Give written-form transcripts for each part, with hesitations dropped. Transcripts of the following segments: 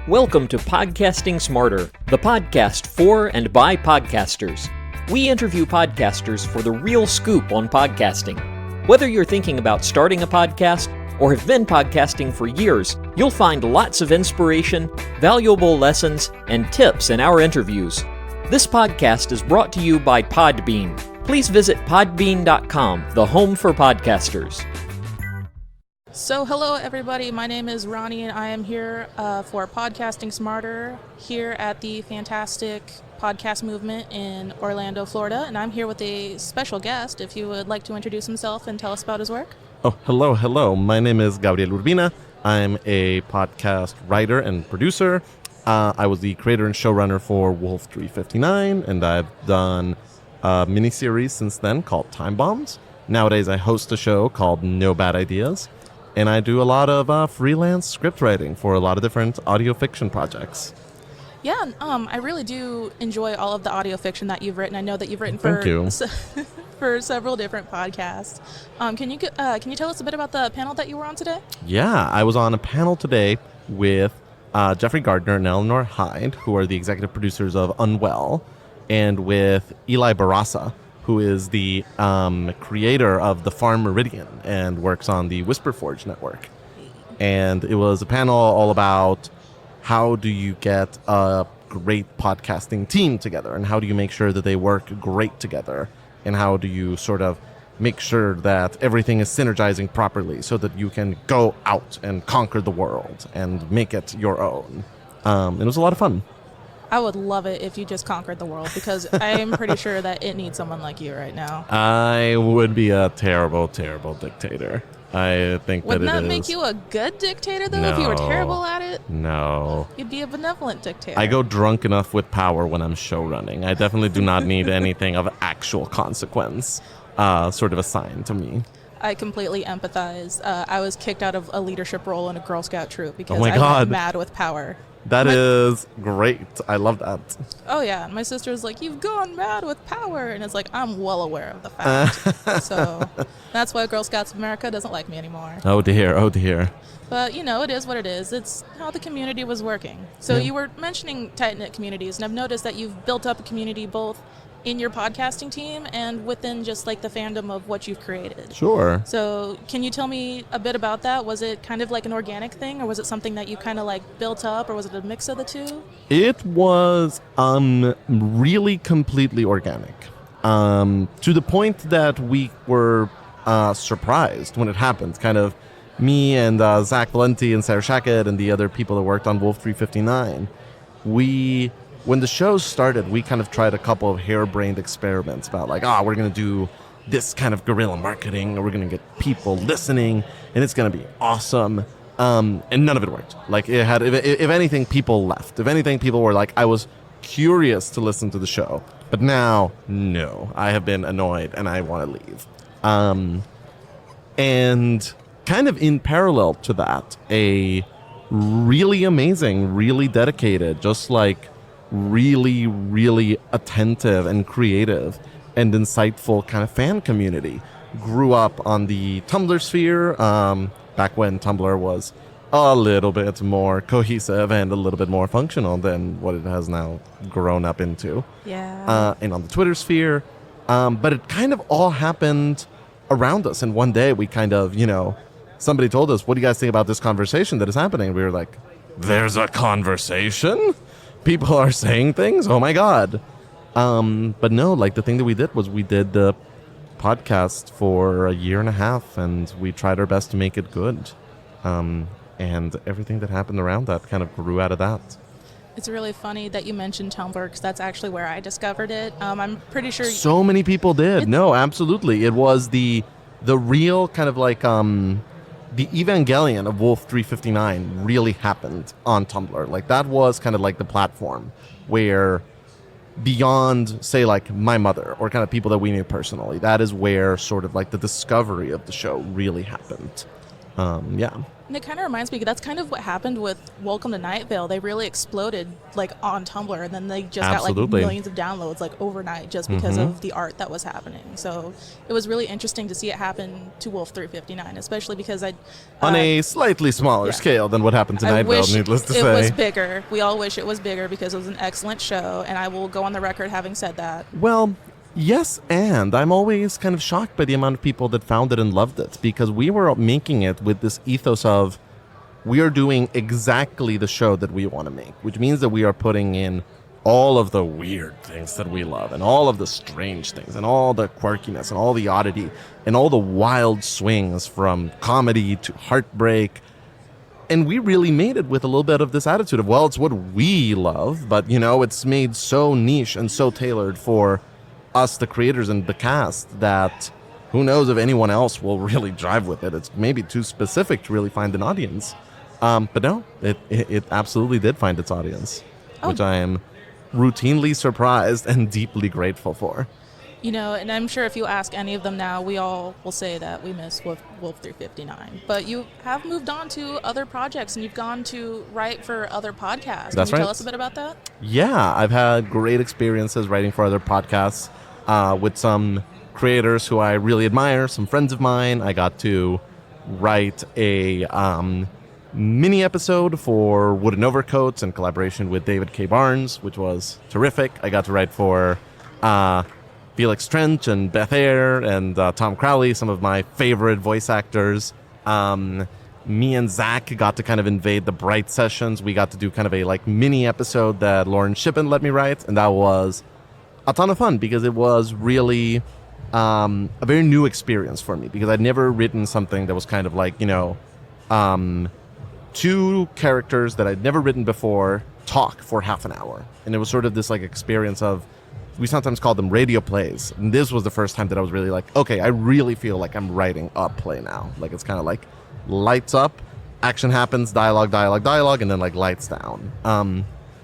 Welcome to Podcasting Smarter, the podcast for and by podcasters. We interview podcasters for the real scoop on podcasting. Whether you're thinking about starting a podcast or have been podcasting for years, you'll find lots of inspiration, valuable lessons, and tips in our interviews. This podcast is brought to you by Podbean. Please visit podbean.com, the home for podcasters. So hello everybody, my name is Ronnie and I am here for Podcasting Smarter here at the fantastic podcast movement in Orlando, Florida, and I'm here with a special guest. If you would like to introduce himself and tell us about his work. Oh, hello. My name is Gabriel Urbina. I'm a podcast writer and producer. I was the creator and showrunner for Wolf 359, and I've done a miniseries since then called Time Bombs. Nowadays I host a show called No Bad Ideas. And I do a lot of freelance script writing for a lot of different audio fiction projects. Yeah, I really do enjoy all of the audio fiction that you've written. I know that you've written for several different podcasts. Can you tell us a bit about the panel that you were on today? Yeah, I was on a panel today with Jeffrey Gardner and Eleanor Hyde, who are the executive producers of Unwell, and with Eli Barasa, who is the creator of The Farm Meridian and works on the Whisperforge network. And it was a panel all about how do you get a great podcasting team together, and how do you make sure that they work great together, and how do you sort of make sure that everything is synergizing properly so that you can go out and conquer the world and make it your own. It was a lot of fun. I would love it if you just conquered the world, because I am pretty sure that it needs someone like you right now. I would be a terrible, terrible dictator. I think Wouldn't that make you a good dictator, though, if you were terrible at it? No. You'd be a benevolent dictator. I go drunk enough with power when I'm show running. I definitely do not need anything of actual consequence sort of assigned to me. I completely empathize. I was kicked out of a leadership role in a Girl Scout troop because I went mad with power. That is great. I love that. Oh, yeah. My sister was like, "You've gone mad with power." And it's like, I'm well aware of the fact. So that's why Girl Scouts of America doesn't like me anymore. Oh, dear. But, it is what it is. It's how the community was working. So You were mentioning tight-knit communities, and I've noticed that you've built up a community both in your podcasting team and within just like the fandom of what you've created. Sure. So can you tell me a bit about that? Was it kind of like an organic thing, or was it something that you kind of like built up, or was it a mix of the two? It was really completely organic, to the point that we were surprised when it happened. Kind of me and Zach Valenti and Sarah Shackett and the other people that worked on Wolf 359, when the show started, we kind of tried a couple of harebrained experiments about like, we're going to do this kind of guerrilla marketing, or we're going to get people listening, and it's going to be awesome. And none of it worked. Like, it had, if anything, people left. If anything, people were like, I was curious to listen to the show, but now, no, I have been annoyed and I want to leave. And kind of in parallel to that, a really amazing, really dedicated, just like really, really attentive and creative and insightful kind of fan community grew up on the Tumblr sphere, back when Tumblr was a little bit more cohesive and a little bit more functional than what it has now grown up into. Yeah. And on the Twitter sphere. But it kind of all happened around us. And one day we kind of, somebody told us, what do you guys think about this conversation that is happening? We were like, there's a conversation? People are saying things? Oh my God. But no, like the thing that we did was we did the podcast for a year and a half, and we tried our best to make it good. And everything that happened around that kind of grew out of that. It's really funny that you mentioned Tumblr, because that's actually where I discovered it. I'm pretty sure... So many people did. No, absolutely. It was the real kind of like... the Evangelion of Wolf 359 really happened on Tumblr. Like, that was kind of like the platform where, beyond, say, like my mother or kind of people that we knew personally, that is where sort of like the discovery of the show really happened. Yeah. And it kind of reminds me, that's kind of what happened with Welcome to Night Vale. They really exploded like on Tumblr, and then they just got like millions of downloads like overnight just because of the art that was happening. So it was really interesting to see it happen to Wolf 359, especially because on a slightly smaller scale than what happened to Night Vale, needless to say. It was bigger. We all wish it was bigger because it was an excellent show, and I will go on the record having said that. Well, yes, and I'm always kind of shocked by the amount of people that found it and loved it, because we were making it with this ethos of we are doing exactly the show that we want to make, which means that we are putting in all of the weird things that we love and all of the strange things and all the quirkiness and all the oddity and all the wild swings from comedy to heartbreak. And we really made it with a little bit of this attitude of, well, it's what we love, but, it's made so niche and so tailored for us, the creators and the cast, that who knows if anyone else will really drive with it. It's maybe too specific to really find an audience. But no, it absolutely did find its audience, which I am routinely surprised and deeply grateful for. And I'm sure if you ask any of them now, we all will say that we miss Wolf 359. But you have moved on to other projects, and you've gone to write for other podcasts. That's Can you right. tell us a bit about that? Yeah, I've had great experiences writing for other podcasts with some creators who I really admire, some friends of mine. I got to write a mini episode for Wooden Overcoats in collaboration with David K. Barnes, which was terrific. I got to write for Felix Trench and Beth Eyre and Tom Crowley, some of my favorite voice actors. Me and Zach got to kind of invade the Bright sessions. We got to do kind of a mini episode that Lauren Shippen let me write, and that was a ton of fun because it was really a very new experience for me, because I'd never written something that was kind of like, two characters that I'd never written before talk for half an hour. And it was sort of this experience of, we sometimes call them radio plays. And this was the first time that I was really like, okay, I really feel like I'm writing a play now. It's kind of like lights up, action happens, dialogue, and then lights down.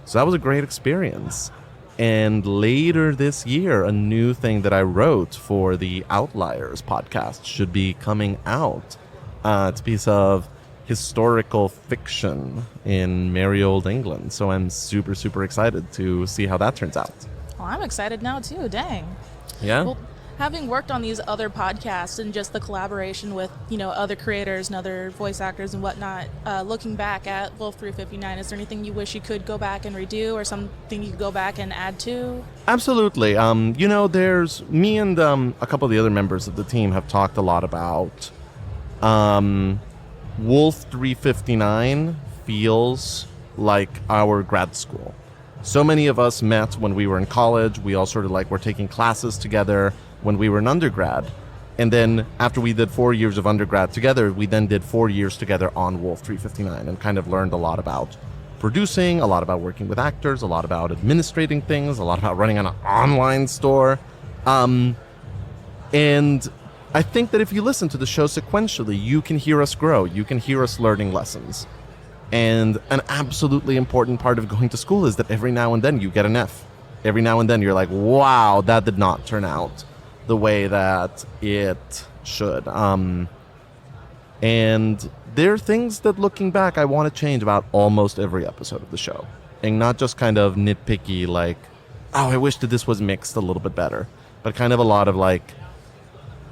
So that was a great experience. And later this year, a new thing that I wrote for the Outliers podcast should be coming out. It's a piece of historical fiction in merry old England. So I'm super, super excited to see how that turns out. Well, I'm excited now too. Dang. Yeah. Well, having worked on these other podcasts and just the collaboration with, other creators and other voice actors and whatnot, looking back at Wolf 359, is there anything you wish you could go back and redo, or something you could go back and add to? Absolutely. There's me and a couple of the other members of the team have talked a lot about Wolf 359 feels like our grad school. So many of us met when we were in college. We all sort of were taking classes together when we were in undergrad. And then after we did 4 years of undergrad together, we then did 4 years together on Wolf 359 and kind of learned a lot about producing, a lot about working with actors, a lot about administrating things, a lot about running an online store. And I think that if you listen to the show sequentially, you can hear us grow. You can hear us learning lessons. And an absolutely important part of going to school is that every now and then you get an F. Every now and then you're like, wow, that did not turn out the way that it should. And there are things that, looking back, I want to change about almost every episode of the show. And not just kind of nitpicky, I wish that this was mixed a little bit better. But kind of a lot of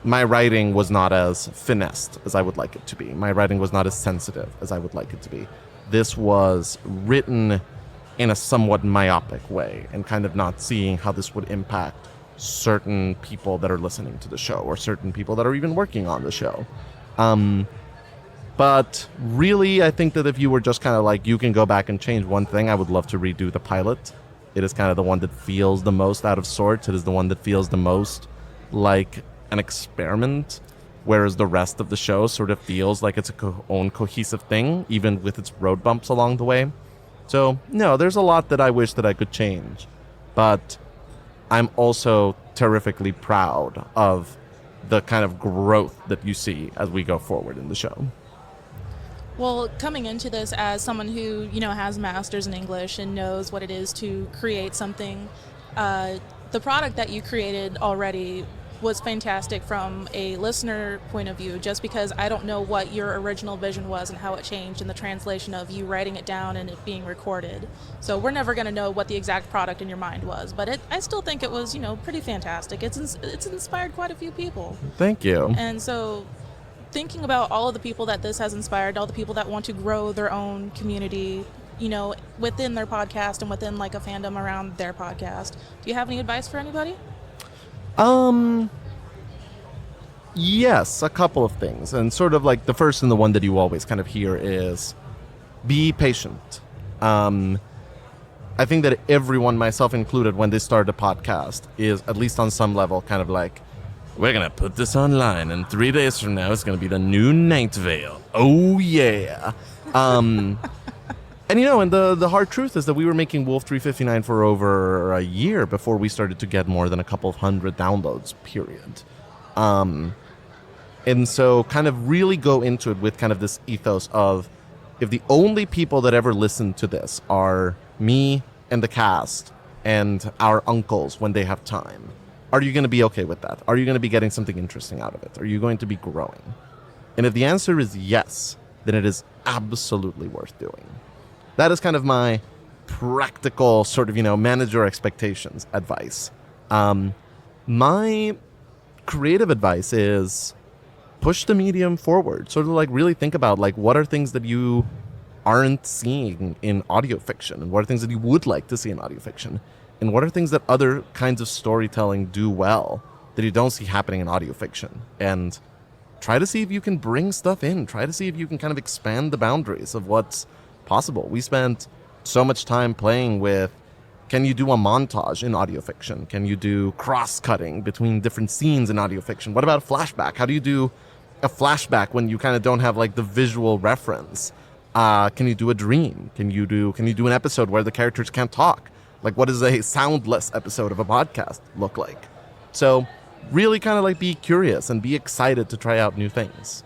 my writing was not as finessed as I would like it to be. My writing was not as sensitive as I would like it to be. This was written in a somewhat myopic way, and kind of not seeing how this would impact certain people that are listening to the show, or certain people that are even working on the show. But really, I think that if you were just kind of you can go back and change one thing, I would love to redo the pilot. It is kind of the one that feels the most out of sorts. It is the one that feels the most like an experiment, whereas the rest of the show sort of feels like it's own cohesive thing, even with its road bumps along the way. So, no, there's a lot that I wish that I could change, but I'm also terrifically proud of the kind of growth that you see as we go forward in the show. Well, coming into this as someone who, has a master's in English and knows what it is to create something, the product that you created already was fantastic from a listener point of view, just because I don't know what your original vision was and how it changed in the translation of you writing it down and it being recorded. So we're never going to know what the exact product in your mind was, but I still think it was, pretty fantastic. It's inspired quite a few people. Thank you. And so thinking about all of the people that this has inspired, all the people that want to grow their own community, within their podcast and within like a fandom around their podcast, do you have any advice for anybody? Yes, a couple of things. And sort of like the first and the one that you always kind of hear is be patient. I think that everyone, myself included, when they start a podcast is, at least on some level, kind of like, we're going to put this online and 3 days from now it's going to be the new Night Vale. Oh, yeah. And the hard truth is that we were making Wolf 359 for over a year before we started to get more than a couple of hundred downloads, period. And so kind of really go into it with kind of this ethos of, if the only people that ever listen to this are me and the cast and our uncles when they have time, are you going to be okay with that? Are you going to be getting something interesting out of it? Are you going to be growing? And if the answer is yes, then it is absolutely worth doing. That is kind of my practical sort of, manage your expectations advice. My creative advice is push the medium forward. Sort of like really think about like what are things that you aren't seeing in audio fiction, and what are things that you would like to see in audio fiction, and what are things that other kinds of storytelling do well that you don't see happening in audio fiction, and try to see if you can bring stuff in. Try to see if you can kind of expand the boundaries of what's possible. We spent so much time playing with, can you do a montage in audio fiction? Can you do cross-cutting between different scenes in audio fiction? What about a flashback? How do you do a flashback when you kind of don't have like the visual reference? Can you do a dream? Can you do an episode where the characters can't talk? Like, what does a soundless episode of a podcast look like? So really kind of like be curious and be excited to try out new things.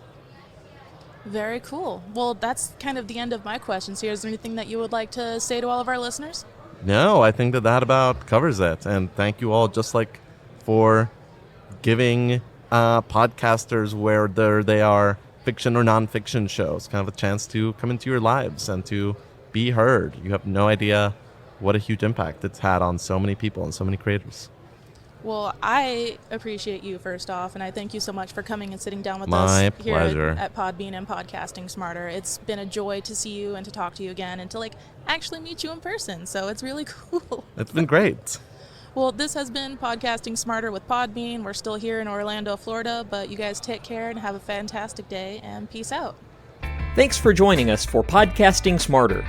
Very cool. Well, that's kind of the end of my questions here. Is there anything that you would like to say to all of our listeners? No, I think that about covers it. And thank you all just like for giving podcasters, whether they are fiction or nonfiction shows, kind of a chance to come into your lives and to be heard. You have no idea what a huge impact it's had on so many people and so many creators. Well, I appreciate you first off, and I thank you so much for coming and sitting down with My us here pleasure. at Podbean and Podcasting Smarter. It's been a joy to see you and to talk to you again and to like actually meet you in person. So it's really cool. It's been great. Well, this has been Podcasting Smarter with Podbean. We're still here in Orlando, Florida, but you guys take care and have a fantastic day, and peace out. Thanks for joining us for Podcasting Smarter.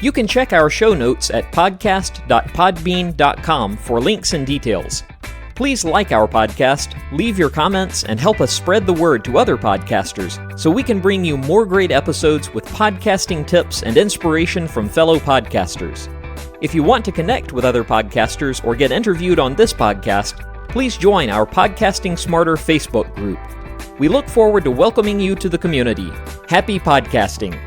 You can check our show notes at podcast.podbean.com for links and details. Please like our podcast, leave your comments, and help us spread the word to other podcasters so we can bring you more great episodes with podcasting tips and inspiration from fellow podcasters. If you want to connect with other podcasters or get interviewed on this podcast, please join our Podcasting Smarter Facebook group. We look forward to welcoming you to the community. Happy podcasting!